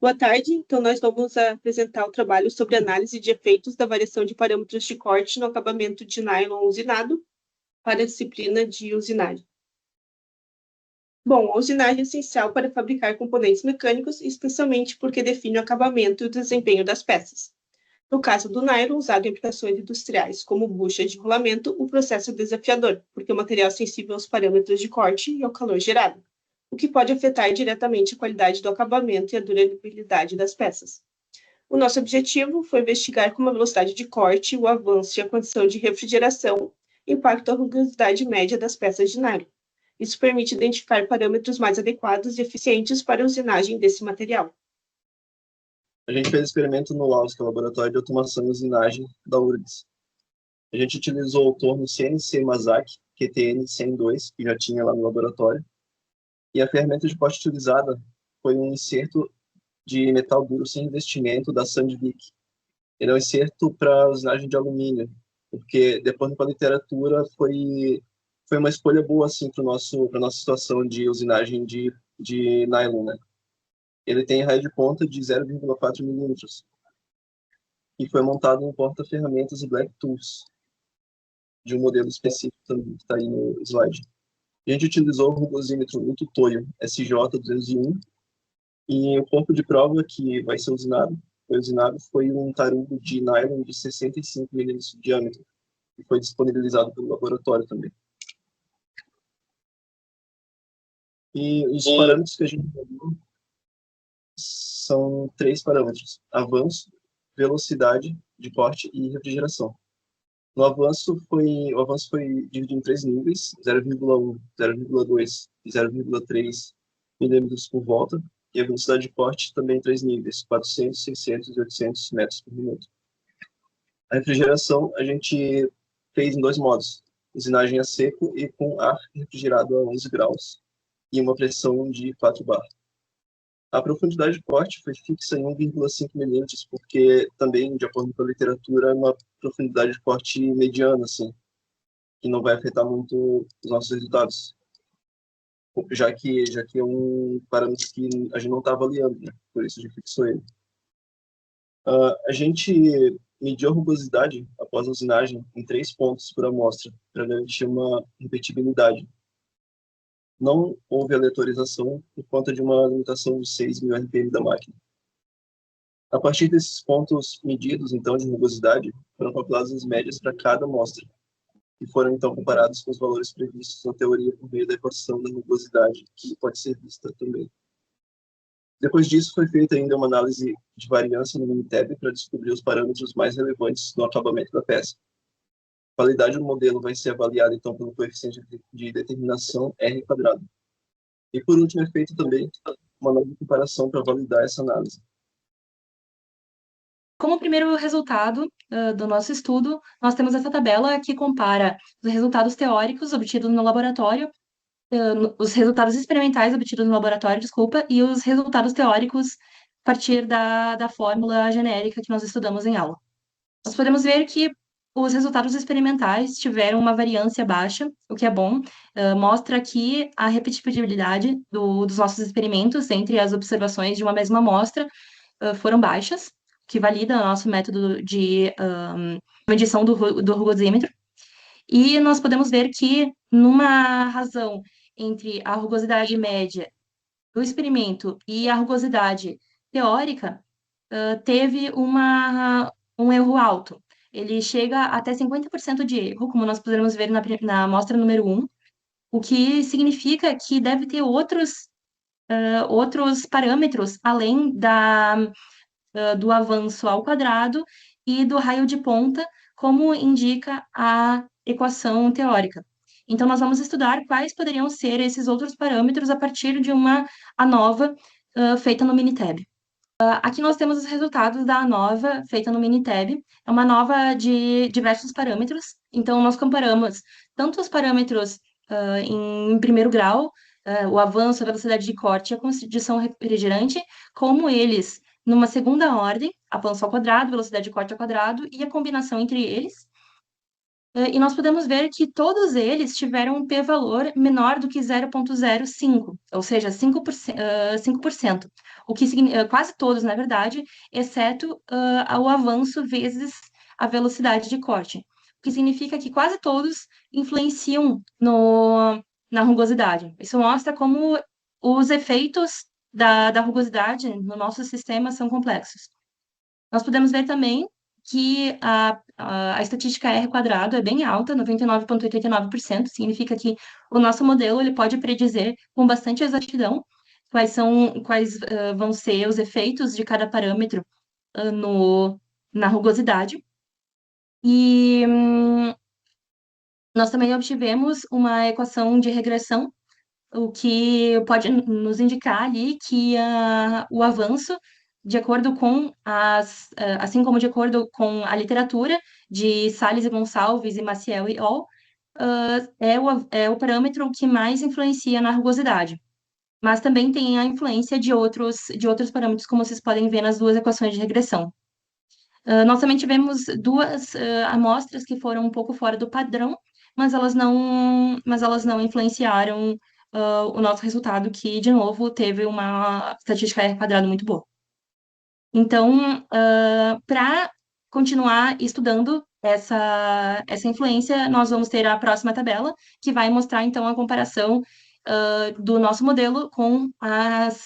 Boa tarde, então nós vamos apresentar o trabalho sobre análise de efeitos da variação de parâmetros de corte no acabamento de nylon usinado para a disciplina de usinagem. Bom, a usinagem é essencial para fabricar componentes mecânicos, especialmente porque define o acabamento e o desempenho das peças. No caso do nylon, usado em aplicações industriais como bucha de rolamento, o processo é desafiador, porque o material é sensível aos parâmetros de corte e ao calor gerado, o que pode afetar diretamente a qualidade do acabamento e a durabilidade das peças. O nosso objetivo foi investigar como a velocidade de corte, o avanço e a condição de refrigeração impactam a rugosidade média das peças de nylon. Isso permite identificar parâmetros mais adequados e eficientes para a usinagem desse material. A gente fez experimento no LAUSC, Laboratório de Automação e Usinagem da URGS. A gente utilizou o torno CNC Mazak QTN-102, que já tinha lá no laboratório, e a ferramenta de corte utilizada foi um inserto de metal duro sem revestimento da Sandvik. Ele é um inserto para usinagem de alumínio, porque, de acordo com a literatura, foi uma escolha boa assim, para a nossa situação de usinagem de nylon, né? Ele tem raio de ponta de 0,4 milímetros e foi montado em porta-ferramentas e Black Tools, de um modelo específico também, que está aí no slide. A gente utilizou o rugosímetro Nuto Toyo SJ201 e o corpo de prova que vai ser usinado foi um tarugo de nylon de 65 milímetros de diâmetro, que foi disponibilizado pelo laboratório também. E os parâmetros que a gente viu são 3 parâmetros: avanço, velocidade de corte e refrigeração. O avanço foi dividido em 3 níveis: 0,1, 0,2 e 0,3 milímetros por volta, e a velocidade de corte também em 3 níveis: 400, 600 e 800 metros por minuto. A refrigeração a gente fez em 2 modos: usinagem a seco e com ar refrigerado a 11 graus e uma pressão de 4 bar. A profundidade de corte foi fixa em 1,5 milímetros, porque também, de acordo com a literatura, é uma profundidade de corte mediana, assim, que não vai afetar muito os nossos resultados, já que é um parâmetro que a gente não está avaliando, né? Por isso a gente fixou ele. A gente mediu a rugosidade após a usinagem em 3 pontos por amostra, para garantir uma repetibilidade. Não houve aleatorização por conta de uma limitação de 6.000 RPM da máquina. A partir desses pontos medidos, então, de rugosidade, foram calculadas as médias para cada amostra, e foram, então, comparados com os valores previstos na teoria por meio da equação da rugosidade, que pode ser vista também. Depois disso, foi feita ainda uma análise de variância no Minitab para descobrir os parâmetros mais relevantes no acabamento da peça. A qualidade do modelo vai ser avaliada, então, pelo coeficiente de determinação R². E, por último, é feita também uma nova comparação para validar essa análise. Como primeiro resultado do nosso estudo, nós temos essa tabela que compara os resultados teóricos obtidos no laboratório, os resultados experimentais obtidos no laboratório, desculpa, e os resultados teóricos a partir da fórmula genérica que nós estudamos em aula. Nós podemos ver que os resultados experimentais tiveram uma variância baixa, o que é bom, mostra que a repetibilidade dos nossos experimentos entre as observações de uma mesma amostra foram baixas, que valida o nosso método de medição do rugosímetro. E nós podemos ver que, numa razão entre a rugosidade média do experimento e a rugosidade teórica, teve um erro alto. Ele chega até 50% de erro, como nós podemos ver na amostra número 1, o que significa que deve ter outros parâmetros além do avanço ao quadrado e do raio de ponta, como indica a equação teórica. Então, nós vamos estudar quais poderiam ser esses outros parâmetros a partir de uma ANOVA feita no Minitab. Aqui nós temos os resultados da ANOVA feita no Minitab. É uma ANOVA de diversos parâmetros. Então, nós comparamos tanto os parâmetros em primeiro grau, o avanço, a velocidade de corte e a condição refrigerante, como eles numa segunda ordem, avanço ao quadrado, velocidade de corte ao quadrado e a combinação entre eles. E nós podemos ver que todos eles tiveram um p-valor menor do que 0,05, ou seja, 5%, o que quase todos, na verdade, exceto o avanço vezes a velocidade de corte, o que significa que quase todos influenciam na rugosidade. Isso mostra como os efeitos da rugosidade no nosso sistema são complexos. Nós podemos ver também que a estatística R quadrado é bem alta, 99,89%, significa que o nosso modelo ele pode predizer com bastante exatidão quais vão ser os efeitos de cada parâmetro na rugosidade. E nós também obtivemos uma equação de regressão, o que pode nos indicar ali que o avanço, de acordo com assim como de acordo com a literatura de Salles e Gonçalves e Maciel e al., é o parâmetro que mais influencia na rugosidade. Mas também tem a influência de outros parâmetros, como vocês podem ver nas duas equações de regressão. Nós também tivemos duas amostras que foram um pouco fora do padrão, mas elas não influenciaram o nosso resultado, que, de novo, teve uma estatística R quadrado muito boa. Então, para continuar estudando essa influência, nós vamos ter a próxima tabela, que vai mostrar, então, a comparação do nosso modelo com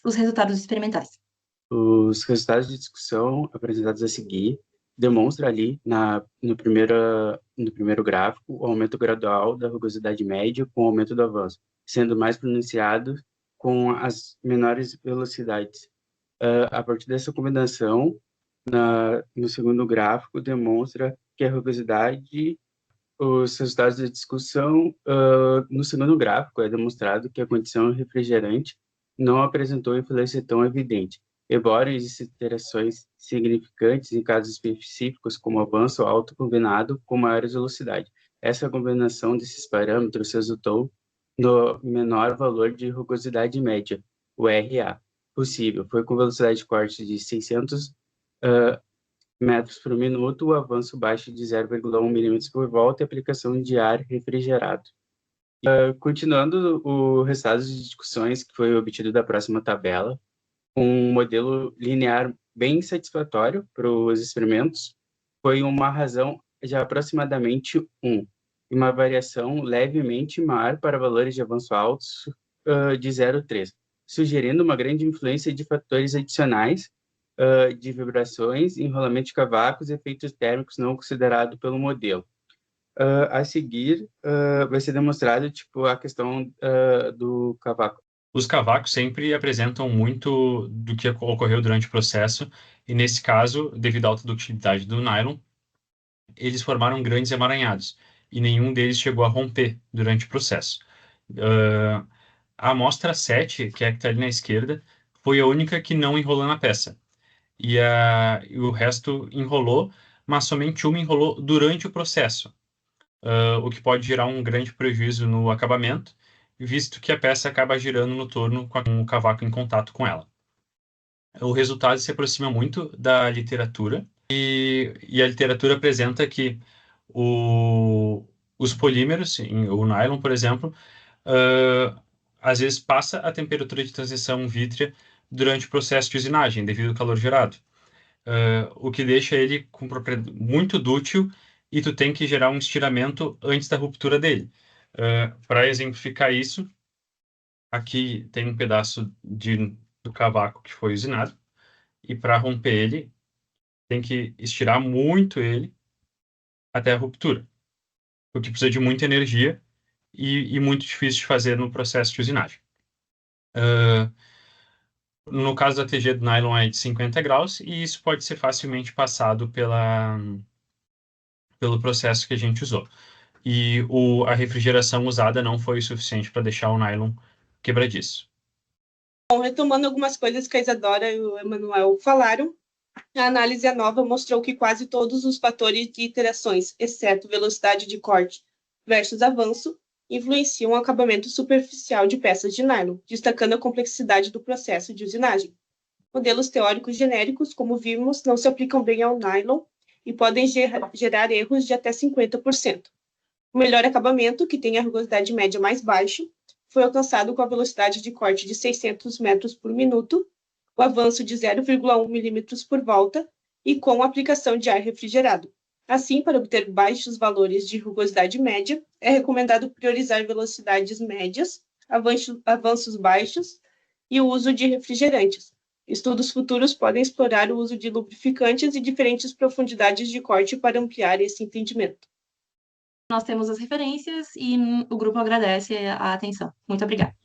os resultados experimentais. Os resultados de discussão apresentados a seguir demonstram ali no primeiro gráfico o aumento gradual da rugosidade média com o aumento do avanço, sendo mais pronunciado com as menores velocidades. A partir dessa combinação, no segundo gráfico, demonstra que a rugosidade, os resultados da discussão, no segundo gráfico, é demonstrado que a condição refrigerante não apresentou influência tão evidente, embora existam interações significantes em casos específicos, como avanço alto combinado com maior velocidade. Essa combinação desses parâmetros resultou no menor valor de rugosidade média, o RA, possível. Foi com velocidade de corte de 600 metros por minuto, o avanço baixo de 0,1 milímetros por volta e aplicação de ar refrigerado. Continuando o resultado de discussões que foi obtido da próxima tabela, um modelo linear bem satisfatório para os experimentos, foi uma razão de aproximadamente 1, e uma variação levemente maior para valores de avanço altos de 0,3, sugerindo uma grande influência de fatores adicionais de vibrações, enrolamento de cavacos e efeitos térmicos não considerados pelo modelo. A seguir, vai ser demonstrado a questão do cavaco. Os cavacos sempre apresentam muito do que ocorreu durante o processo, e nesse caso, devido à alta ductilidade do nylon, eles formaram grandes emaranhados, e nenhum deles chegou a romper durante o processo. A amostra 7, que é a que está ali na esquerda, foi a única que não enrolou na peça. E o resto enrolou, mas somente uma enrolou durante o processo, o que pode gerar um grande prejuízo no acabamento, visto que a peça acaba girando no torno com o cavaco em contato com ela. O resultado se aproxima muito da literatura, e a literatura apresenta que os polímeros, o nylon, por exemplo, às vezes passa a temperatura de transição vítrea durante o processo de usinagem, devido ao calor gerado, o que deixa ele com propriedade muito dútil, e tu tem que gerar um estiramento antes da ruptura dele. Para exemplificar isso, aqui tem um pedaço do cavaco que foi usinado, e para romper ele, tem que estirar muito ele até a ruptura, o que precisa de muita energia e muito difícil de fazer no processo de usinagem. No caso da TG do nylon é de 50 graus, e isso pode ser facilmente passado pelo processo que a gente usou. E a refrigeração usada não foi suficiente para deixar o nylon quebradiço. Bom, retomando algumas coisas que a Isadora e o Emanuel falaram, a análise nova mostrou que quase todos os fatores de interações, exceto velocidade de corte versus avanço, influenciam o acabamento superficial de peças de nylon, destacando a complexidade do processo de usinagem. Modelos teóricos genéricos, como vimos, não se aplicam bem ao nylon e podem gerar erros de até 50%. O melhor acabamento, que tem a rugosidade média mais baixa, foi alcançado com a velocidade de corte de 600 metros por minuto, o avanço de 0,1 milímetros por volta e com a aplicação de ar refrigerado. Assim, para obter baixos valores de rugosidade média, é recomendado priorizar velocidades médias, avanços baixos e o uso de refrigerantes. Estudos futuros podem explorar o uso de lubrificantes e diferentes profundidades de corte para ampliar esse entendimento. Nós temos as referências e o grupo agradece a atenção. Muito obrigada.